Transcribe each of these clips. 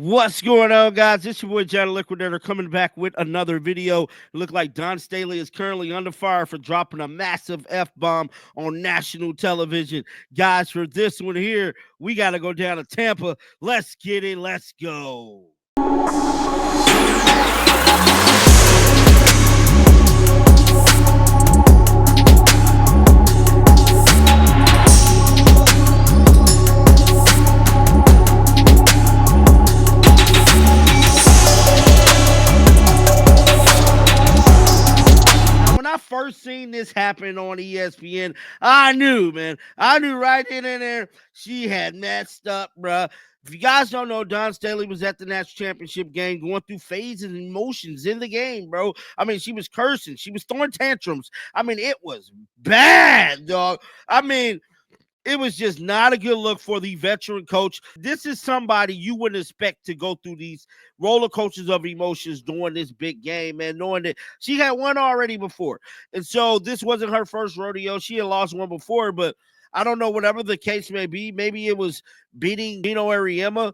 What's going on, guys? It's your boy John Liquidator coming back with another video. It looked like Don Staley is currently under fire for dropping a massive F-bomb on national television. Guys, for this one here, we got to go down to Tampa. Let's get it. Let's go. I first seen this happen on ESPN, I knew, man. I knew right then and there she had messed up, bruh. If you guys don't know, Don Staley was at the national championship game going through phases and emotions in the game, bro. I mean, she was cursing. She was throwing tantrums. I mean, it was bad, dog. I mean, it was just not a good look for the veteran coach. This is somebody you wouldn't expect to go through these roller coasters of emotions during this big game, man, knowing that she had won already before. And so this wasn't her first rodeo. She had lost one before, but I don't know, whatever the case may be. Maybe it was beating Gino Ariema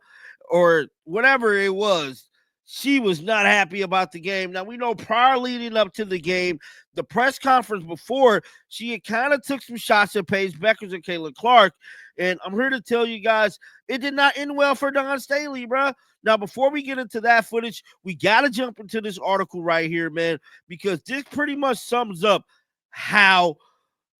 or whatever it was. She was not happy about the game. Now, we know prior leading up to the game, the press conference before, she had kind of took some shots at Paige Beckers and Kayla Clark. And I'm here to tell you guys, it did not end well for Don Staley, bro. Now, before we get into that footage, we got to jump into this article right here, man, because this pretty much sums up how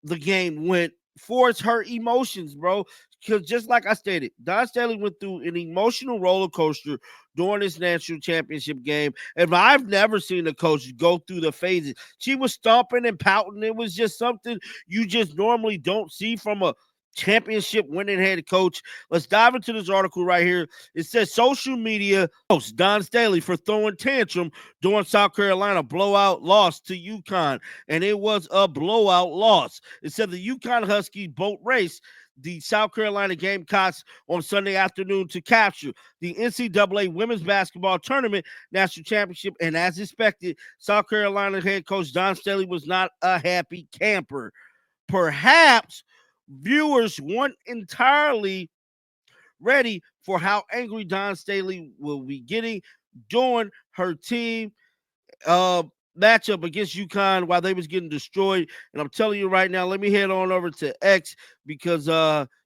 the game went for her emotions, bro. Because just like I stated, Don Staley went through an emotional roller coaster during this national championship game. And I've never seen a coach go through the phases. She was stomping and pouting. It was just something you just normally don't see from a championship winning head coach. Let's dive into this article right here. It says social media host Don Staley for throwing tantrum during South Carolina blowout loss to UConn. And it was a blowout loss. It said the UConn Huskies boat race the South Carolina Gamecocks on Sunday afternoon to capture the NCAA Women's Basketball Tournament National Championship. And as expected, South Carolina head coach Don Staley was not a happy camper. Perhaps viewers weren't entirely ready for how angry Don Staley will be getting during her team matchup against UConn while they was getting destroyed. And I'm telling you right now, let me head on over to X because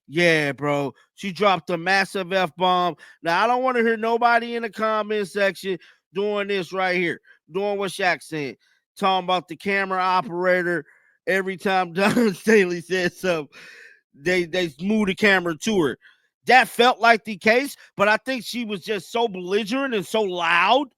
yeah, bro, she dropped a massive F-bomb. Now I don't want to hear nobody in the comment section doing this right here, doing what Shaq said, talking about the camera operator. Every time Don Staley said something, they move the camera to her. That felt like the case, but I think she was just so belligerent and so loud,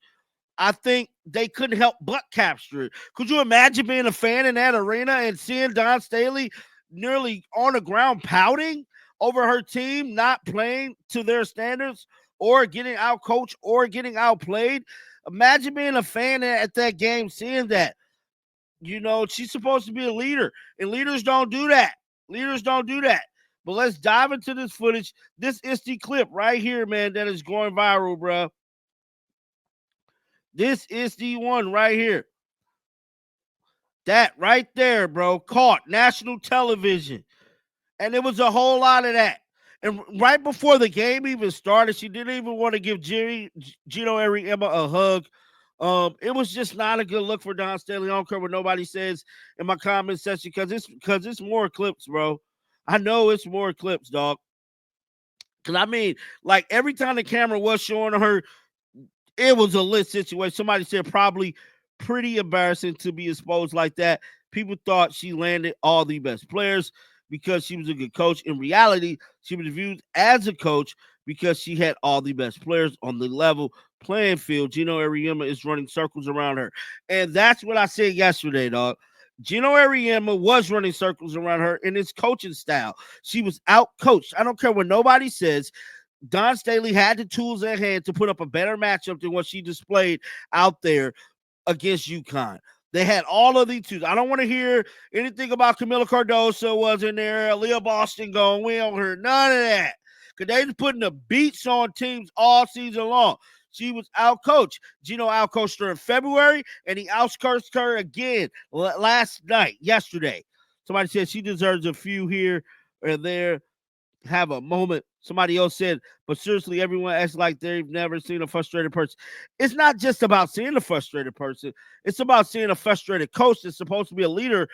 I think they couldn't help but capture it. Could you imagine being a fan in that arena and seeing Don Staley nearly on the ground pouting over her team not playing to their standards or getting out coached or getting outplayed? Imagine being a fan at that game, seeing that. You know, she's supposed to be a leader, and leaders don't do that. Leaders don't do that. But let's dive into this footage. This is the clip right here, man, that is going viral, bro. This is the one right here. That right there, bro, caught national television. And it was a whole lot of that. And right before the game even started, she didn't even want to give Gino Ariema a hug. It was just not a good look for Don Staley. I don't care what nobody says in my comment section because it's more clips, bro. I know it's more clips, dog. Because I mean, like every time the camera was showing her, it was a lit situation. Somebody said probably pretty embarrassing to be exposed like that. People thought she landed all the best players because she was a good coach. In reality, she was viewed as a coach because she had all the best players on the level playing field. Gino Ariema is running circles around her. And that's what I said yesterday, dog. Gino Ariema was running circles around her in his coaching style. She was out coached. I don't care what nobody says. Don Staley had the tools at hand to put up a better matchup than what she displayed out there against UConn. They had all of these tools. I don't want to hear anything about Camila Cardoso wasn't there, Leah Boston going. We don't hear none of that. Because they was putting the beats on teams all season long. She was out-coached. Gino out-coached her in February, and he out-coached her again yesterday. Somebody said she deserves a few here or there. have a moment. Somebody else said, but seriously, everyone acts like they've never seen a frustrated person. It's not just about seeing a frustrated person. It's about seeing a frustrated coach that's supposed to be a leader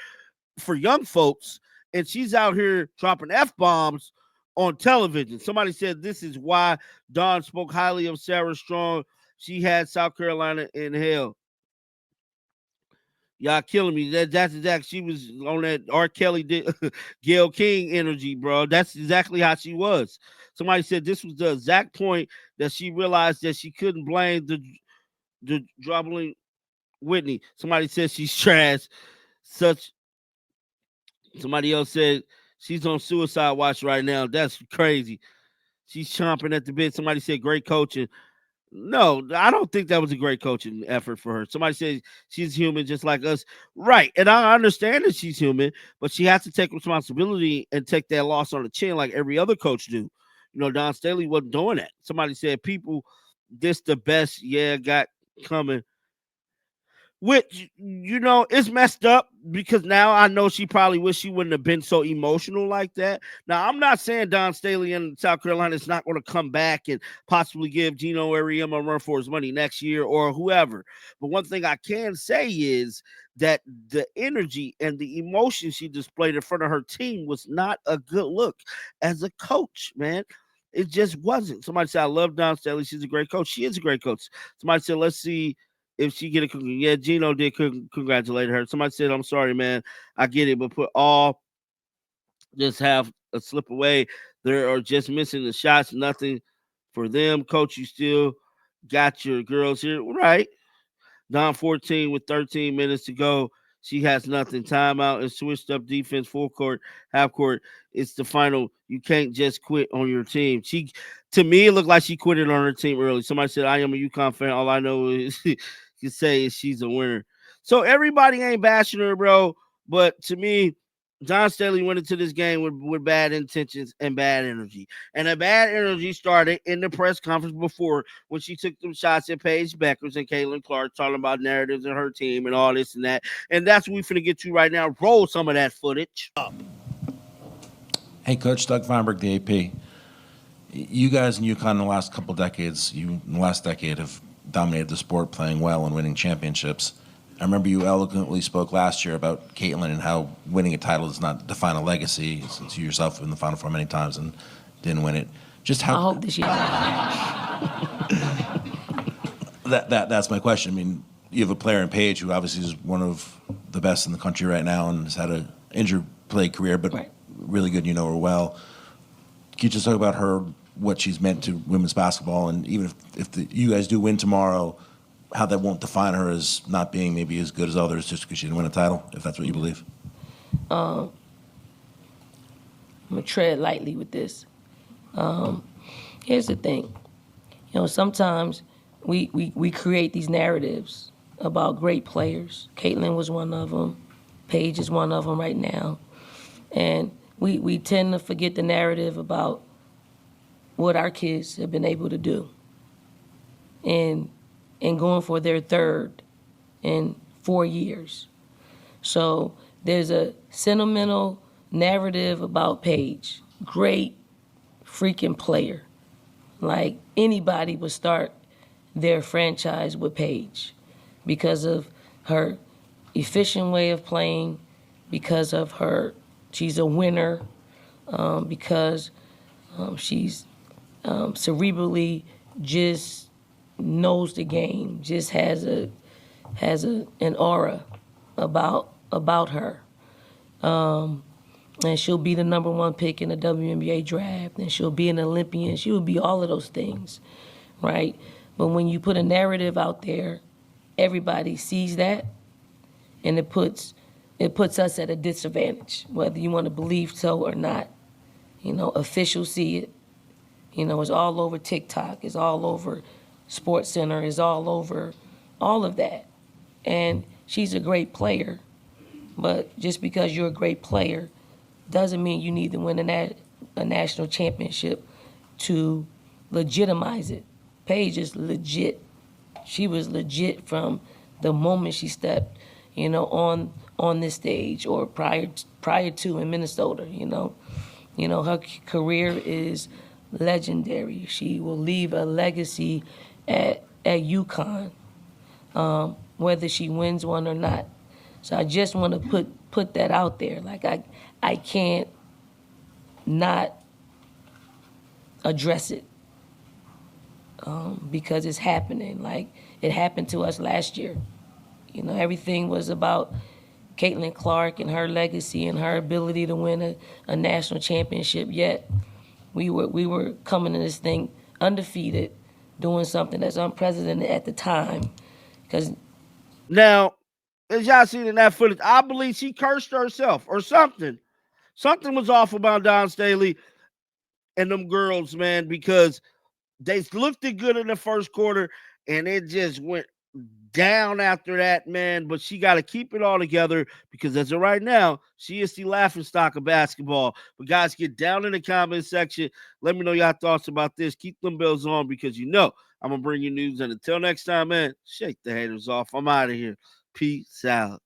for young folks, and she's out here dropping F-bombs on television. Somebody said this is why Dawn spoke highly of Sarah Strong. She had South Carolina in hell. Y'all killing me. That's exactly. She was on that R. Kelly, Gail King energy, bro. That's exactly how she was. Somebody said this was the exact point that she realized that she couldn't blame the droubling Whitney. Somebody said she's trash. Such. Somebody else said she's on suicide watch right now. That's crazy. She's chomping at the bit. Somebody said great coaching. No, I don't think that was a great coaching effort for her. Somebody said she's human just like us. Right. And I understand that she's human, but she has to take responsibility and take that loss on the chin like every other coach do. You know, Don Staley wasn't doing that. Somebody said people, this the best, got coming. Which, it's messed up because now I know she probably wish she wouldn't have been so emotional like that. Now, I'm not saying Don Staley in South Carolina is not going to come back and possibly give Gino Ariema a run for his money next year or whoever. But one thing I can say is that the energy and the emotion she displayed in front of her team was not a good look as a coach, man. It just wasn't. Somebody said, I love Don Staley. She's a great coach. She is a great coach. Somebody said, let's see if she get a Gino did congratulate her. Somebody said, I'm sorry, man. I get it, but put all just have a slip away. They are just missing the shots. Nothing for them. Coach, you still got your girls here. Right. Down 14 with 13 minutes to go. She has nothing. Timeout and switched up defense, full court, half court. It's the final. You can't just quit on your team. To me, it looked like she quit it on her team early. Somebody said, I am a UConn fan. All I know is can say is she's a winner. So everybody ain't bashing her, bro. But to me, John Staley went into this game with bad intentions and bad energy. And the bad energy started in the press conference before when she took them shots at Paige Beckers and Caitlin Clark talking about narratives and her team and all this and that. And that's what we're finna get to right now. Roll some of that footage. Hey, Coach Doug Feinberg, the AP. You guys in UConn in the last couple decades, in the last decade, have dominated the sport, playing well and winning championships. I remember you eloquently spoke last year about Caitlin and how winning a title does not define a legacy, since you yourself have been in the Final Four many times and didn't win it. Just how I hope this year. That's my question. I mean, you have a player in Paige who obviously is one of the best in the country right now and has had an injured play career, but right. Really good. You know her well. Can you just talk about her, what she's meant to women's basketball, and even if you guys do win tomorrow, how that won't define her as not being maybe as good as others just because she didn't win a title, if that's what you believe? I'm going to tread lightly with this. Here's the thing. Sometimes we create these narratives about great players. Caitlin was one of them. Paige is one of them right now. And we tend to forget the narrative about what our kids have been able to do. And going for their third in 4 years. So there's a sentimental narrative about Paige. Great freaking player. Like anybody would start their franchise with Paige because of her efficient way of playing, because of she's a winner, because she's cerebrally just knows the game, just has an aura about her. And she'll be the number one pick in the WNBA draft, and she'll be an Olympian. She will be all of those things, right? But when you put a narrative out there, everybody sees that, and it puts us at a disadvantage, whether you want to believe so or not. Officials see it. It's all over TikTok. It's all over SportsCenter. It's all over all of that. And she's a great player, but just because you're a great player doesn't mean you need to win a national championship to legitimize it. Paige is legit. She was legit from the moment she stepped, on this stage or prior to in Minnesota, You know, her career is legendary. She will leave a legacy at UConn, whether she wins one or not. So I just want to put that out there. Like I can't not address it because it's happening. Like it happened to us last year. You know, everything was about Caitlin Clark and her legacy and her ability to win a national championship. Yet we were coming in this thing undefeated, doing something that's unprecedented at the time. Because Now, as y'all seen in that footage, I believe she cursed herself or something. Something was off about Don Staley and them girls, man, because they looked good in the first quarter and it just went down after that, man. But she got to keep it all together because as of right now, she is the laughing stock of basketball. But guys, get down in the comment section. Let me know your thoughts about this. Keep them bells on because you know I'm going to bring you news. And until next time, man, shake the haters off. I'm out of here. Peace out.